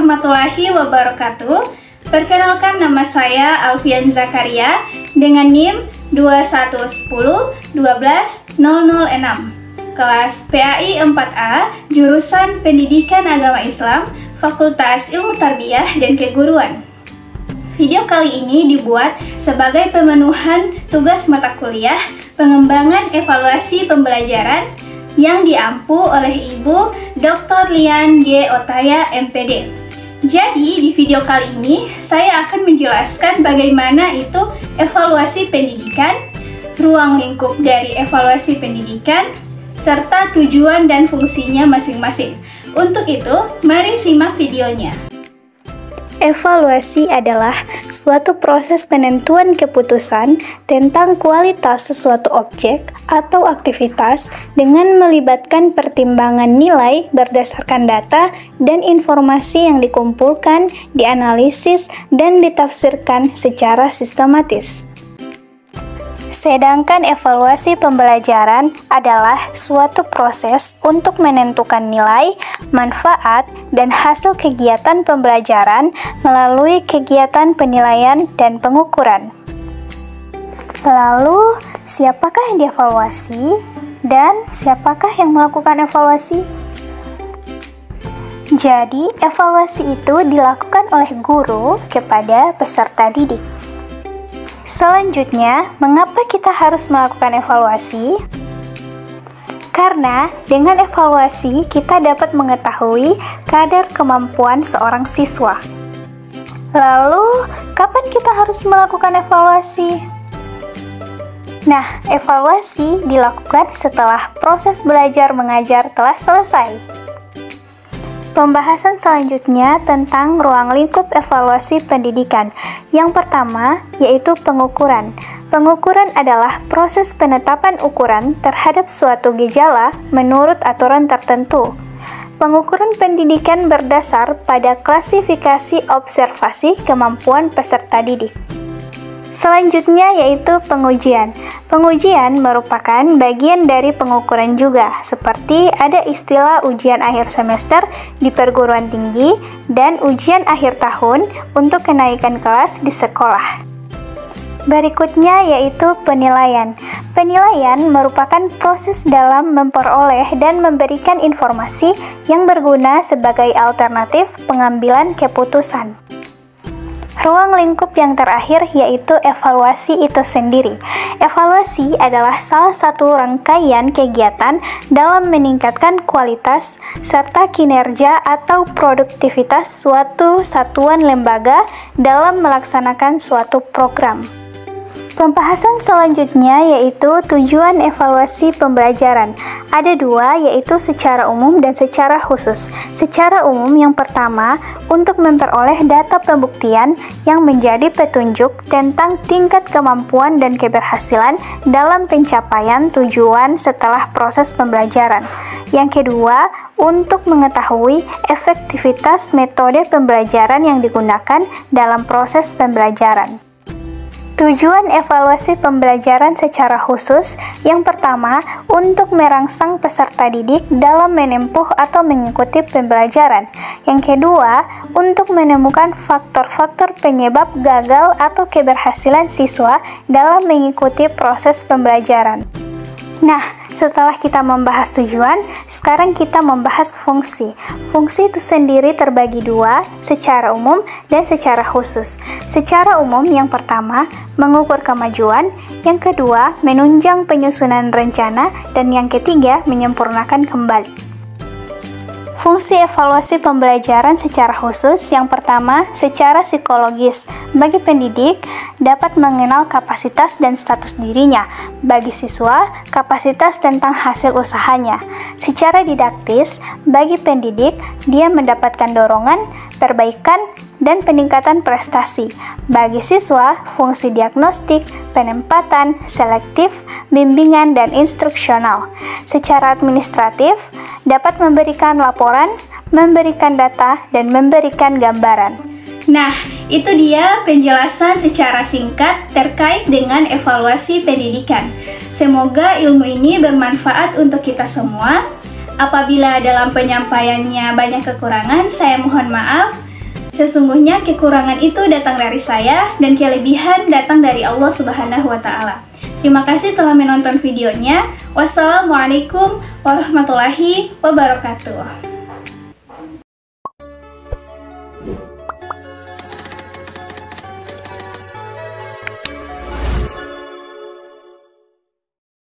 warahmatullahi wabarakatuh. Perkenalkan, nama saya Alfian Zakaria dengan NIM 2110-12006, kelas PAI 4A, jurusan Pendidikan Agama Islam, Fakultas Ilmu Tarbiyah dan Keguruan. Video kali ini dibuat sebagai pemenuhan tugas mata kuliah pengembangan evaluasi pembelajaran yang diampu oleh Ibu Dr. Lian G. Otaya, MPD. Jadi, di video kali ini saya akan menjelaskan bagaimana itu evaluasi pendidikan, ruang lingkup dari evaluasi pendidikan, serta tujuan dan fungsinya masing-masing. Untuk itu, mari simak videonya. Evaluasi adalah suatu proses penentuan keputusan tentang kualitas sesuatu objek atau aktivitas dengan melibatkan pertimbangan nilai berdasarkan data dan informasi yang dikumpulkan, dianalisis, dan ditafsirkan secara sistematis. Sedangkan evaluasi pembelajaran adalah suatu proses untuk menentukan nilai, manfaat, dan hasil kegiatan pembelajaran melalui kegiatan penilaian dan pengukuran. Lalu, siapakah yang dievaluasi dan siapakah yang melakukan evaluasi? Jadi, evaluasi itu dilakukan oleh guru kepada peserta didik. Selanjutnya, mengapa kita harus melakukan evaluasi? Karena dengan evaluasi kita dapat mengetahui kadar kemampuan seorang siswa. Lalu, kapan kita harus melakukan evaluasi? Nah, evaluasi dilakukan setelah proses belajar mengajar telah selesai. Pembahasan selanjutnya tentang ruang lingkup evaluasi pendidikan. Yang pertama, yaitu pengukuran. Pengukuran adalah proses penetapan ukuran terhadap suatu gejala menurut aturan tertentu. Pengukuran pendidikan berdasar pada klasifikasi observasi kemampuan peserta didik. Selanjutnya yaitu pengujian. Pengujian merupakan bagian dari pengukuran juga, seperti ada istilah ujian akhir semester di perguruan tinggi dan ujian akhir tahun untuk kenaikan kelas di sekolah. Berikutnya yaitu penilaian. Penilaian merupakan proses dalam memperoleh dan memberikan informasi yang berguna sebagai alternatif pengambilan keputusan. Ruang lingkup yang terakhir yaitu evaluasi itu sendiri. Evaluasi adalah salah satu rangkaian kegiatan dalam meningkatkan kualitas serta kinerja atau produktivitas suatu satuan lembaga dalam melaksanakan suatu program. Pembahasan selanjutnya yaitu tujuan evaluasi pembelajaran. Ada dua, yaitu secara umum dan secara khusus. Secara umum yang pertama, untuk memperoleh data pembuktian yang menjadi petunjuk tentang tingkat kemampuan dan keberhasilan dalam pencapaian tujuan setelah proses pembelajaran. Yang kedua, untuk mengetahui efektivitas metode pembelajaran yang digunakan dalam proses pembelajaran. Tujuan evaluasi pembelajaran secara khusus, yang pertama, untuk merangsang peserta didik dalam menempuh atau mengikuti pembelajaran. Yang kedua, untuk menemukan faktor-faktor penyebab gagal atau keberhasilan siswa dalam mengikuti proses pembelajaran. Nah, setelah kita membahas tujuan, sekarang kita membahas fungsi. Fungsi itu sendiri terbagi dua, secara umum dan secara khusus. Secara umum yang pertama, mengukur kemajuan, yang kedua, menunjang penyusunan rencana, dan yang ketiga, menyempurnakan kembali. Fungsi evaluasi pembelajaran secara khusus, yang pertama, secara psikologis. Bagi pendidik, dapat mengenal kapasitas dan status dirinya. Bagi siswa, kapasitas tentang hasil usahanya. Secara didaktis, bagi pendidik, dia mendapatkan dorongan, perbaikan, dan peningkatan prestasi. Bagi siswa, fungsi diagnostik, penempatan, selektif, bimbingan, dan instruksional. Secara administratif, dapat memberikan laporan, memberikan data, dan memberikan gambaran. Nah, itu dia penjelasan secara singkat terkait dengan evaluasi pendidikan. Semoga ilmu ini bermanfaat untuk kita semua. Apabila dalam penyampaiannya banyak kekurangan, saya mohon maaf. Sesungguhnya kekurangan itu datang dari saya dan kelebihan datang dari Allah Subhanahu wa Ta'ala. Terima kasih telah menonton videonya. Wassalamualaikum warahmatullahi wabarakatuh.